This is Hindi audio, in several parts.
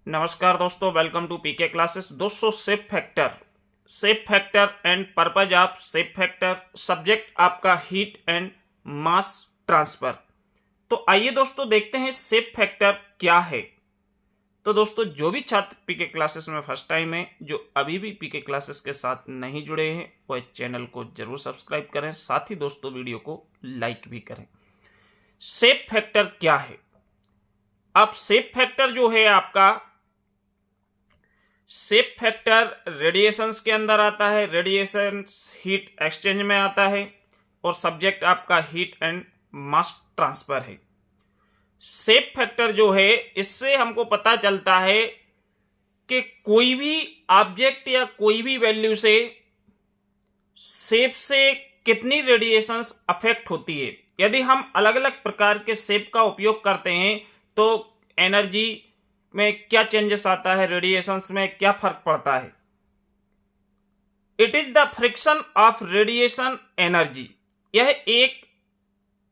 नमस्कार दोस्तों, वेलकम टू पीके क्लासेस। दोस्तों, shape factor and purpose of shape factor, subject आपका हीट एंड मास ट्रांसफर। तो आइए दोस्तों देखते हैं सेप फैक्टर क्या है। तो दोस्तों, जो भी छात्र पीके क्लासेस में फर्स्ट टाइम है, जो अभी भी पीके क्लासेस के साथ नहीं जुड़े हैं, वह चैनल को जरूर सब्सक्राइब करें, साथ ही दोस्तों वीडियो को लाइक भी करें। सेप फैक्टर क्या है? अब सेप फैक्टर जो है आपका, सेप फैक्टर रेडिएशंस के अंदर आता है, रेडिएशन हीट एक्सचेंज में आता है और सब्जेक्ट आपका हीट एंड मास ट्रांसफर है। सेप फैक्टर जो है, इससे हमको पता चलता है कि कोई भी ऑब्जेक्ट या कोई भी वैल्यू से सेप से कितनी रेडिएशंस अफेक्ट होती है। यदि हम अलग अलग प्रकार के सेप का उपयोग करते हैं तो एनर्जी में क्या चेंजेस आता है, रेडिएशंस में क्या फर्क पड़ता है। It is the fraction of radiation energy. यह एक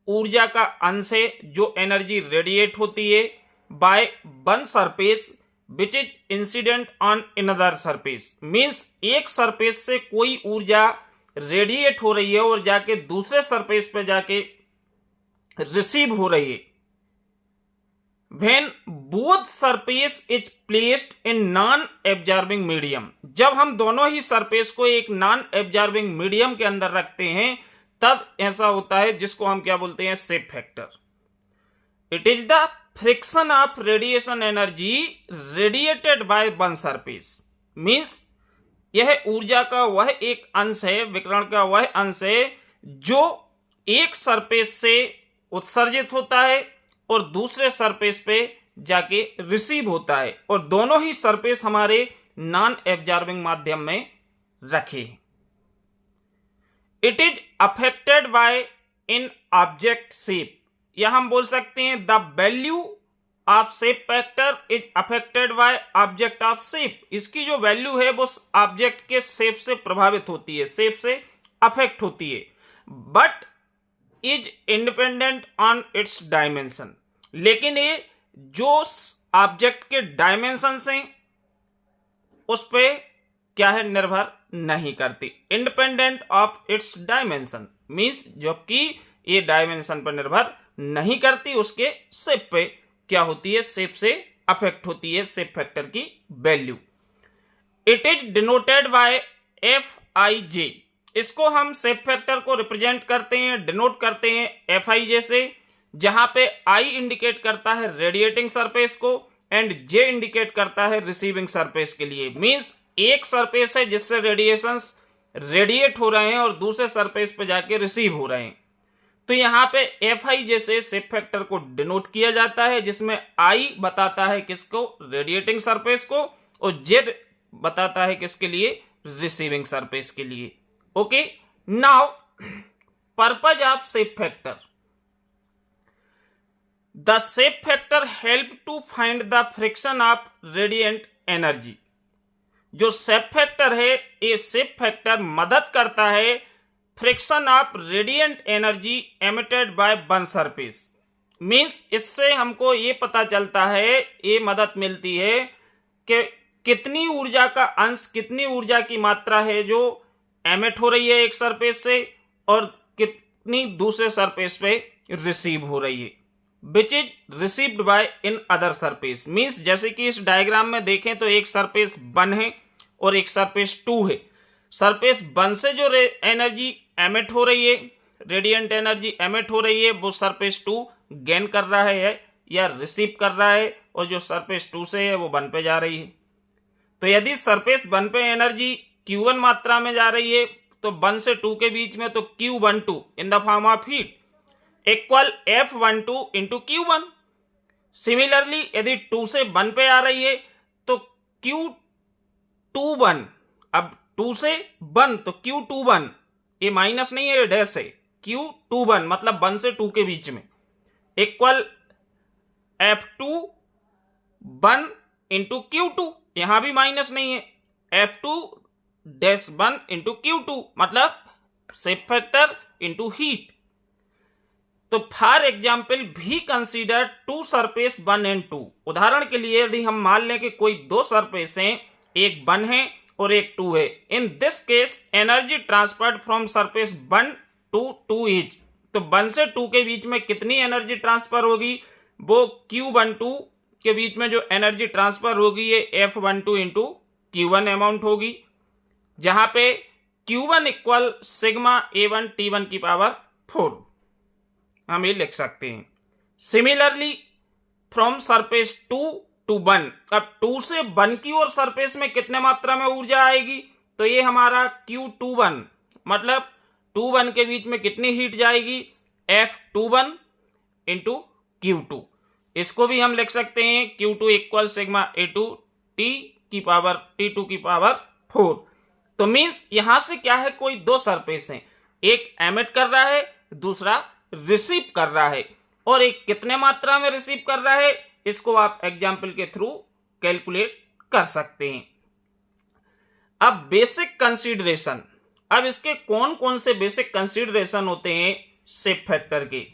ऊर्जा का अंश है जो एनर्जी रेडिएट होती है bye one surface which is incident on another surface. Means एक सरफेस से कोई ऊर्जा रेडिएट हो रही है और जाके दूसरे सरफेस पे जाके रिसीव हो रही है। When both surface is placed in non-absorbing medium, जब हम दोनों ही सरफेस को एक नॉन एब्जॉर्बिंग मीडियम के अंदर रखते हैं तब ऐसा होता है, जिसको हम क्या बोलते हैं, shape factor. It is the fraction of radiation energy radiated by one surface. Means यह ऊर्जा का वह एक अंश है, विकिरण का वह अंश है जो एक सरफेस से उत्सर्जित होता है और दूसरे सरफेस पे जाके रिसीव होता है, और दोनों ही सरफेस हमारे नॉन एब्जॉर्बिंग माध्यम में रखे। It is affected by in object shape, या हम बोल सकते हैं the value of shape factor is affected by object of shape. इसकी जो वैल्यू है वो ऑब्जेक्ट के शेप से प्रभावित होती है, शेप से अफेक्ट होती है, but is independent on it's dimension. लेकिन ये जो ऑब्जेक्ट के डायमेंशन हैं उस पे क्या है, निर्भर नहीं करती। Independent of its dimension means जबकि ये डायमेंशन पर निर्भर नहीं करती, उसके शेप पे क्या होती है, शेप से अफेक्ट होती है सेप फैक्टर की value. It is denoted by Fij। इसको हम सेप फैक्टर को रिप्रेजेंट करते हैं, डिनोट करते हैं Fij से, जहां पे I इंडिकेट करता है रेडिएटिंग सरफेस को एंड J इंडिकेट करता है रिसीविंग सरफेस के लिए। मींस एक सरफेस है जिससे रेडिएशंस रेडिएट हो रहे हैं और दूसरे सरफेस पे जाके रिसीव हो रहे हैं। तो यहां पे Fij से सेप फैक्टर को डिनोट किया जाता है, जिसमें I बताता है किसको, रेडिएटिंग सरफेस को, और J बताता है किसके लिए, रिसीविंग सरफेस के लिए। Okay, now purpose of shape factor. The shape factor help to find the friction of radiant energy. जो shape factor है, ये shape factor मदद करता है friction of radiant energy emitted by one surface. Means इससे हमको ये पता चलता है, ये मदद मिलती है कि कितनी ऊर्जा का अंश, कितनी ऊर्जा की मात्रा है जो एमिट हो रही है एक सरफेस से और कितनी दूसरे सरफेस पे रिसीव हो रही है, which is received by in other surface. Means जैसे कि इस डायग्राम में देखें तो एक सरफेस 1 है और एक सरफेस 2 है। सरफेस 1 से जो एनर्जी एमिट हो रही है, रेडिएंट एनर्जी एमिट हो रही है, वो सरफेस 2 गेन कर रहा है या रिसीव कर रहा है, और जो सरफेस 2 से है वो 1 पे जा रही है। तो यदि सरफेस 1 पे एनर्जी Q1 मात्रा में जा रही है तो 1 से 2 के बीच में तो Q12 in the form of heat equal F12 into Q1। Similarly यदि 2 से 1 पे आ रही है तो Q21, अब 2 से 1 तो Q21, ये माइनस नहीं है, ये डैश है, Q21 मतलब 1 से 2 के बीच में इक्वल F21 इंटू Q2, यहां भी माइनस नहीं है, F2-1 इंटू Q2 मतलब सेप फैक्टर इंटू हीट। तो फॉर एग्जाम्पल भी कंसीडर टू सरफेस 1 and 2। उदाहरण के लिए यदि हम मान लें कि कोई दो सरफेस हैं, एक 1 है और एक 2 है। In this case energy transferred from surface 1 to 2 is. तो 1 से 2 के बीच में कितनी एनर्जी ट्रांसफर होगी? वो Q12 के बीच में जो एनर्जी ट्रांसफर होगी ये F12 इंटू Q1 अमाउंट होगी, जहां पे Q1 equal sigma A1 T1 की पावर 4 हम ये लिख सकते हैं। सिमिलरली फ्रॉम सरफेस 2 to 1, अब 2 से 1 की ओर सरफेस में कितने मात्रा में ऊर्जा आएगी? तो ये हमारा Q21 मतलब 2-1 के बीच में कितनी हीट जाएगी? F21 into Q2। इसको भी हम लिख सकते हैं Q2 equal sigma A2 T2 की पावर 4। तो मीन्स यहां से क्या है, कोई दो सरफेस हैं, एक एमिट कर रहा है, दूसरा रिसीव कर रहा है, और एक कितने मात्रा में रिसीव कर रहा है इसको आप एग्जाम्पल के थ्रू कैलकुलेट कर सकते हैं। अब बेसिक कंसीडरेशन, अब इसके कौन कौन से बेसिक कंसीडरेशन होते हैं शेप फैक्टर के।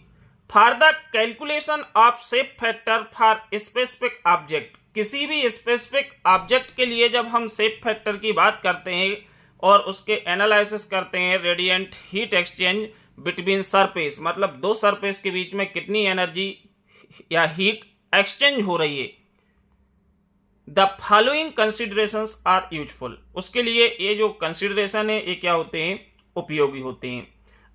For the calculation of shape factor for specific object, किसी भी स्पेसिफिक ऑब्जेक्ट के लिए जब हम शेप फैक्टर की बात करते हैं और उसके एनालिसिस करते हैं, radiant heat exchange between surface, मतलब दो सरफेस के बीच में कितनी एनर्जी या हीट एक्सचेंज हो रही है, the following considerations are useful. उसके लिए ये जो कंसिडरेशन है ये क्या होते हैं, उपयोगी होते हैं।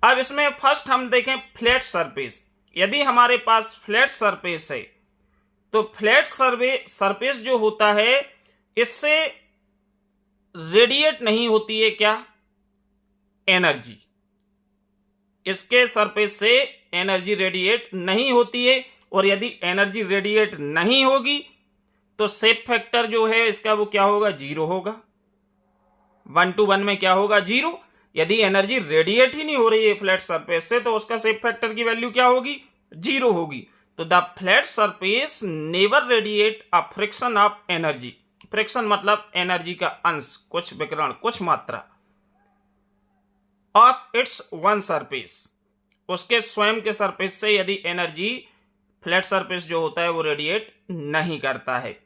अब इसमें फर्स्ट हम देखें फ्लैट सरफेस। यदि हमारे पास फ्लैट सरफेस है तो फ्लैट सरफेस जो होता है इससे रेडिएट नहीं होती है क्या, एनर्जी। इसके सरफेस से एनर्जी रेडिएट नहीं होती है, और यदि एनर्जी रेडिएट नहीं होगी तो शेप फैक्टर जो है इसका वो क्या होगा, 0 होगा। 1 to 1 में क्या होगा, 0। यदि एनर्जी रेडिएट ही नहीं हो रही है फ्लैट सरफेस से तो उसका शेप फैक्टर की वैल्यू क्या होगी, 0 होगी। तो the flat surface never radiate a friction of energy. Friction मतलब एनर्जी का अंश, कुछ विकिरण, कुछ मात्रा, ऑफ इट्स वन सरफेस, उसके स्वयं के सरफेस से यदि एनर्जी फ्लैट सरफेस जो होता है वो रेडिएट नहीं करता है।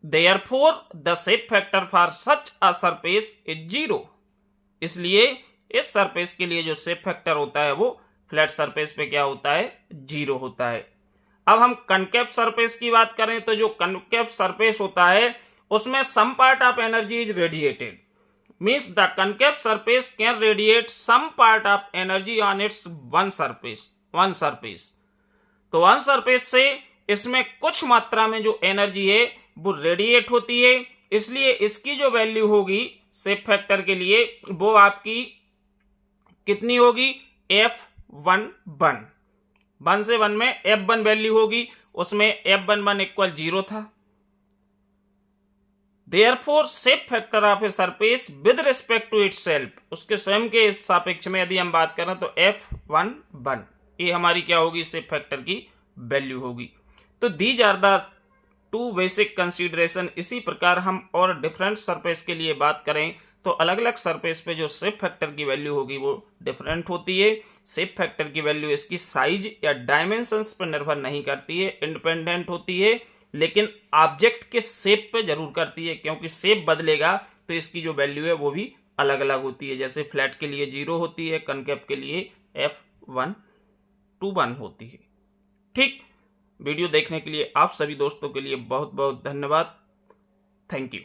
Therefore, the shape factor for such a surface is 0। इसलिए इस सरफेस के लिए जो शेप फैक्टर होता है वो फ्लैट सरफेस पे क्या होता है, 0 होता है। अब हम कनकेव सरफेस की बात करें तो जो कनकेव सरफेस होता है उसमें some part of energy is radiated, means the concave surface can radiate some part of energy on its one surface. तो वन सरफेस से इसमें कुछ मात्रा में जो एनर्जी है वो रेडिएट होती है, इसलिए इसकी जो वैल्यू होगी शेप फैक्टर के लिए वो आपकी कितनी होगी, F11। 1 से 1 में F1 वैल्यू होगी, उसमें F11 इक्वल 0 था। Therefore, shape factor of a surface with respect to itself, उसके स्वयं के सापेक्ष में यदि हम बात करें तो F11 ये हमारी क्या होगी, शेप फैक्टर की वैल्यू होगी। तो these are the 2 basic consideration. इसी प्रकार हम और डिफरेंट सरफेस के लिए बात करें तो अलग अलग सरफेस पे जो शेप फैक्टर की वैल्यू होगी वो डिफरेंट होती है। शेप फैक्टर की वैल्यू इसकी साइज या डायमेंशंस पर निर्भर नहीं करती है, इंडिपेंडेंट होती है, लेकिन ऑब्जेक्ट के शेप पे जरूर करती है, क्योंकि शेप बदलेगा तो इसकी जो वैल्यू है वो भी अलग अलग होती है। जैसे फ्लैट के लिए 0 होती है, कनकेव के लिए F1 होती है। ठीक, वीडियो देखने के लिए आप सभी दोस्तों के लिए बहुत बहुत धन्यवाद। Thank you.